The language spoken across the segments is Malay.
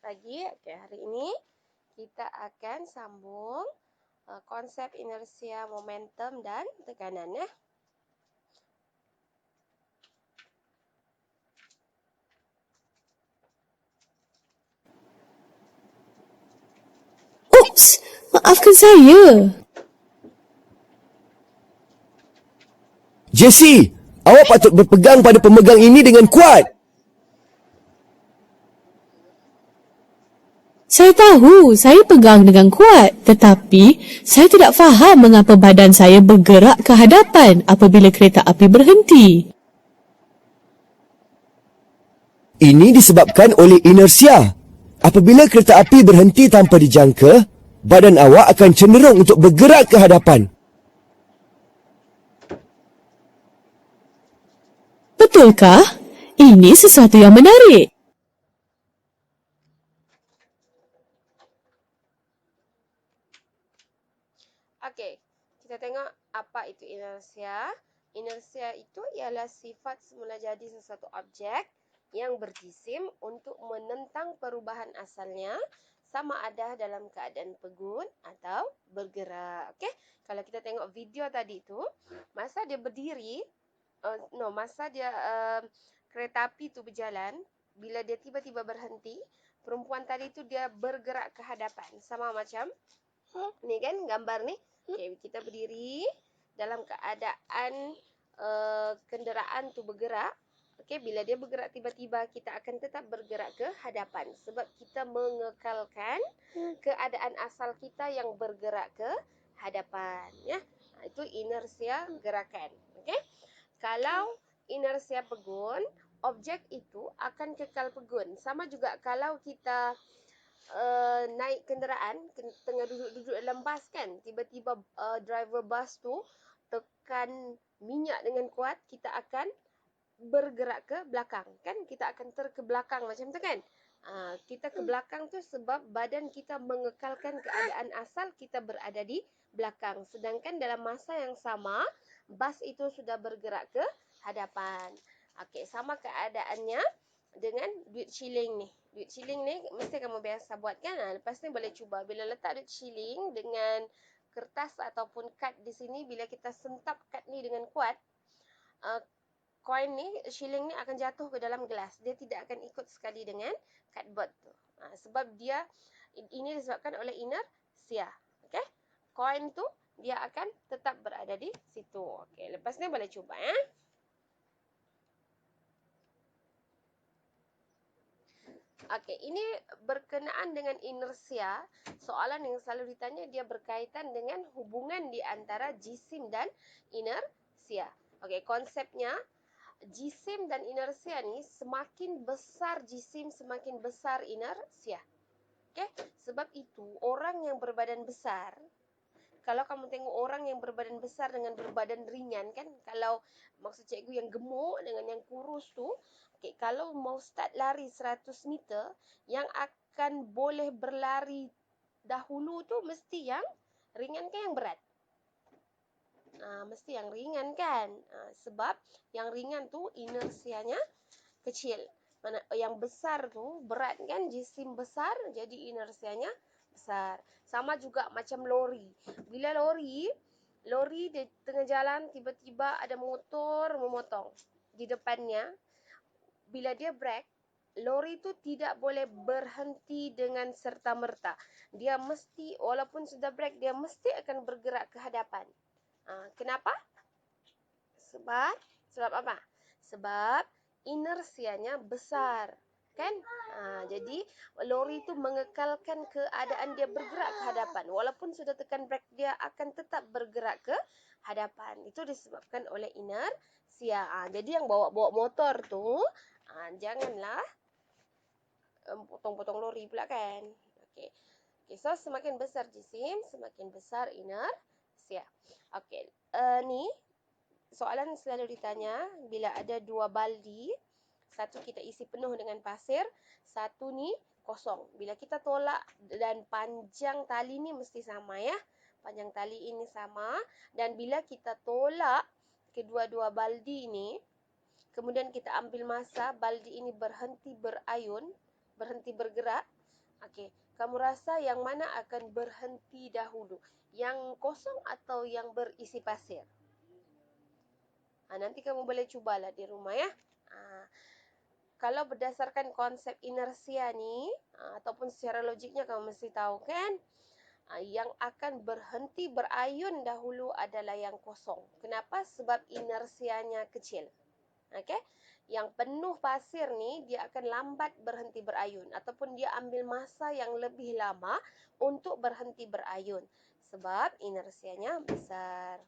lagi. Okey, hari ini kita akan sambung konsep inersia, momentum dan tekanan ya. Ups, maafkan saya. Jessie, awak patut berpegang pada pemegang ini dengan kuat. Saya tahu saya pegang dengan kuat, tetapi saya tidak faham mengapa badan saya bergerak ke hadapan apabila kereta api berhenti. Ini disebabkan oleh inersia. Apabila kereta api berhenti tanpa dijangka, badan awak akan cenderung untuk bergerak ke hadapan. Betulkah? Ini sesuatu yang menarik. Okey, kita tengok apa itu inersia. Inersia itu ialah sifat semula jadi sesuatu objek yang berjisim untuk menentang perubahan asalnya, sama ada dalam keadaan pegun atau bergerak. Okey, kalau kita tengok video tadi tu, masa dia berdiri, masa dia kereta api tu berjalan, bila dia tiba-tiba berhenti, perempuan tadi tu dia bergerak ke hadapan. Sama macam ni kan gambar ni. Okey, kita berdiri dalam keadaan kenderaan tu bergerak. Okey, bila dia bergerak tiba-tiba, kita akan tetap bergerak ke hadapan sebab kita mengekalkan keadaan asal kita yang bergerak ke hadapan ya. Itu inersia gerakan. Okey. Kalau inersia pegun, objek itu akan kekal pegun. Sama juga kalau kita naik kenderaan, tengah duduk-duduk dalam bas kan, tiba-tiba driver bas tu tekan minyak dengan kuat, kita akan bergerak ke belakang kan, kita akan ke belakang macam tu kan. Kita ke belakang tu sebab badan kita mengekalkan keadaan asal kita berada di belakang, sedangkan dalam masa yang sama bas itu sudah bergerak ke hadapan. Okey, sama keadaannya dengan duit shilling ni. Duit shilling ni mesti kamu biasa buat kan. Lepas ni boleh cuba. Bila letak duit shilling dengan kertas ataupun kad di sini, bila kita sentap kad ni dengan kuat, koin ni, shilling ni akan jatuh ke dalam gelas. Dia tidak akan ikut sekali dengan cardboard tu. Sebab dia, ini disebabkan oleh inersia. Okay? Koin tu, dia akan tetap berada di situ. Okay, lepas ni boleh cuba ya. Okey, ini berkenaan dengan inersia. Soalan yang selalu ditanya dia berkaitan dengan hubungan di antara jisim dan inersia. Okey, konsepnya jisim dan inersia ni semakin besar jisim semakin besar inersia. Okey, sebab itu orang yang berbadan besar, kalau kamu tengok orang yang berbadan besar dengan berbadan ringan kan, kalau maksud cikgu yang gemuk dengan yang kurus tu, okay, kalau mau start lari 100 meter, yang akan boleh berlari dahulu tu mesti yang ringan ke yang berat? Mesti yang ringan kan? Sebab yang ringan tu inersianya kecil. Mana yang besar tu berat kan, jisim besar jadi inersianya besar. Sama juga macam lori. Bila lori di tengah jalan tiba-tiba ada motor memotong di depannya, bila dia brake, lori tu tidak boleh berhenti dengan serta-merta. Dia mesti, walaupun sudah brake, dia mesti akan bergerak ke hadapan. Kenapa? Sebab apa? Sebab inersianya besar. Kan? Jadi lori itu mengekalkan keadaan dia bergerak ke hadapan. Walaupun sudah tekan brake, dia akan tetap bergerak ke hadapan. Itu disebabkan oleh inersia. Jadi yang bawa-bawa motor tu, janganlah potong-potong lori pula kan. Okey. So semakin besar jisim, semakin besar inersia. Okey. Ni soalan selalu ditanya bila ada dua baldi, satu kita isi penuh dengan pasir, satu ni kosong. Bila kita tolak dan panjang tali ni mesti sama ya. Panjang tali ini sama, dan bila kita tolak kedua-dua baldi ini, kemudian kita ambil masa baldi ini berhenti berayun, berhenti bergerak, Okey, kamu rasa yang mana akan berhenti dahulu? Yang kosong atau yang berisi pasir? Nanti kamu boleh cubalah di rumah ya. Kalau berdasarkan konsep inersia ni, ataupun secara logiknya kamu mesti tahu kan, yang akan berhenti berayun dahulu adalah yang kosong. Kenapa? Sebab inersianya kecil. Okey? Yang penuh pasir ni dia akan lambat berhenti berayun ataupun dia ambil masa yang lebih lama untuk berhenti berayun sebab inersianya besar.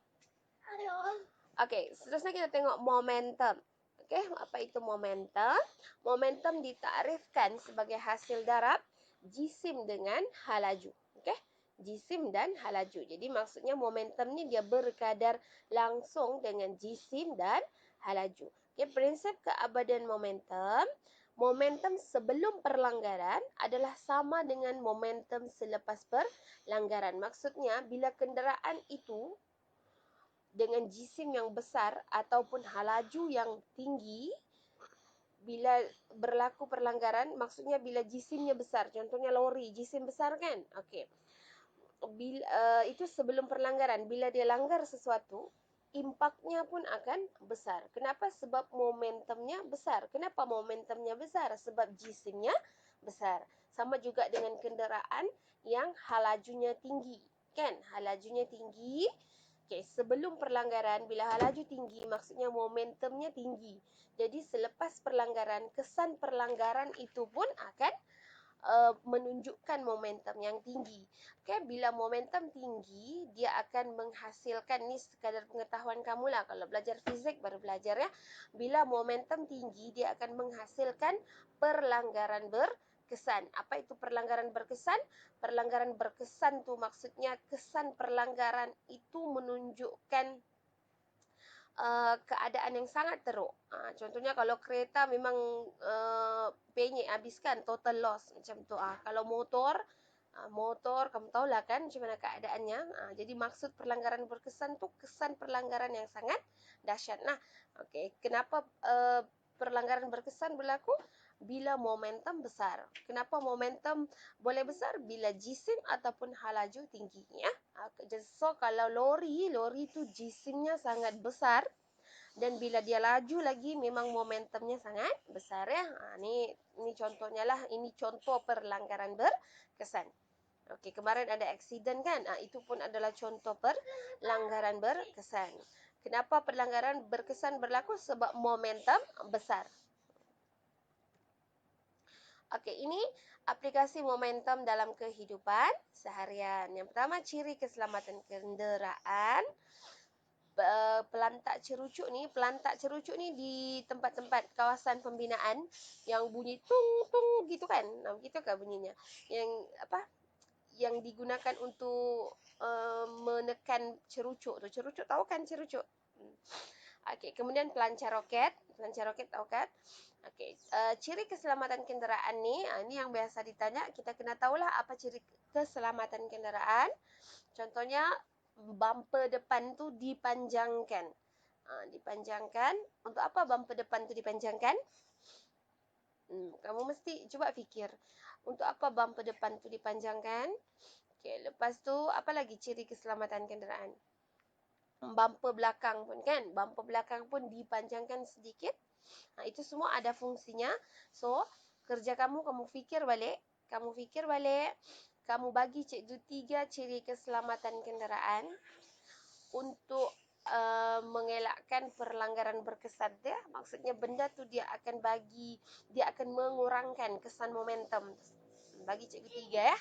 Okey, seterusnya kita tengok momentum. Okey, apa itu momentum? Momentum ditakrifkan sebagai hasil darab jisim dengan halaju. Okey? Jisim dan halaju. Jadi maksudnya momentum ni dia berkadar langsung dengan jisim dan halaju. Okey, prinsip keabadian momentum. Momentum sebelum perlanggaran adalah sama dengan momentum selepas perlanggaran. Maksudnya bila kenderaan itu dengan jisim yang besar ataupun halaju yang tinggi, bila berlaku perlanggaran, maksudnya bila jisimnya besar, contohnya lori, jisim besar kan? Okey. Itu sebelum perlanggaran, bila dia langgar sesuatu, impaknya pun akan besar. Kenapa? Sebab momentumnya besar. Kenapa momentumnya besar? Sebab jisimnya besar. Sama juga dengan kenderaan yang halajunya tinggi. Kan? Halajunya tinggi. Okay, sebelum perlanggaran, bila halaju tinggi, maksudnya momentumnya tinggi. Jadi selepas perlanggaran, kesan perlanggaran itu pun akan menunjukkan momentum yang tinggi. Okay, bila momentum tinggi, dia akan menghasilkan, ni sekadar pengetahuan kamu lah, kalau belajar fizik baru belajar ya. Bila momentum tinggi, dia akan menghasilkan perlanggaran berkesan. Apa itu perlanggaran berkesan? Perlanggaran berkesan tu maksudnya kesan perlanggaran itu menunjukkan keadaan yang sangat teruk. Contohnya kalau kereta memang penyek habiskan, total loss macam tu. Kalau motor kamu tahulah kan macam mana keadaannya. Jadi maksud perlanggaran berkesan tu kesan perlanggaran yang sangat dahsyat. Nah, okey, kenapa perlanggaran berkesan berlaku? Bila momentum besar. Kenapa momentum boleh besar? Bila jisim ataupun halaju tinggi ya. So kalau lori tu jisimnya sangat besar dan bila dia laju lagi memang momentumnya sangat besar ya. Ni contohnya lah, ini contoh perlanggaran berkesan. Okey, kemarin ada aksiden kan? Itu pun adalah contoh perlanggaran berkesan. Kenapa perlanggaran berkesan berlaku? Sebab momentum besar. Okey, ini aplikasi momentum dalam kehidupan seharian. Yang pertama, ciri keselamatan kenderaan. Pelantak cerucuk ni di tempat-tempat kawasan pembinaan yang bunyi tung tung gitu kan? Begitu kan bunyinya? Yang apa? Yang digunakan untuk menekan cerucuk tu. Cerucuk tahu kan cerucuk? Okey, kemudian pelancar roket tahu kan? Okey, ciri keselamatan kenderaan ni yang biasa ditanya, kita kena tahulah apa ciri keselamatan kenderaan. Contohnya bumper depan tu dipanjangkan. Dipanjangkan. Untuk apa bumper depan tu dipanjangkan? Kamu mesti cuba fikir. Untuk apa bumper depan tu dipanjangkan? Okey, lepas tu apa lagi ciri keselamatan kenderaan? Bumper belakang pun kan? Bumper belakang pun dipanjangkan sedikit. Itu semua ada fungsinya. So, kerja kamu fikir balik. Kamu bagi cikgu 3 ciri keselamatan kenderaan untuk mengelakkan perlanggaran berkesan ya. Maksudnya benda tu dia akan mengurangkan kesan momentum. Bagi cikgu 3 ya.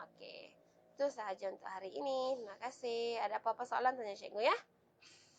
Okey. Itu sahaja untuk hari ini. Terima kasih. Ada apa-apa soalan tanya cikgu ya.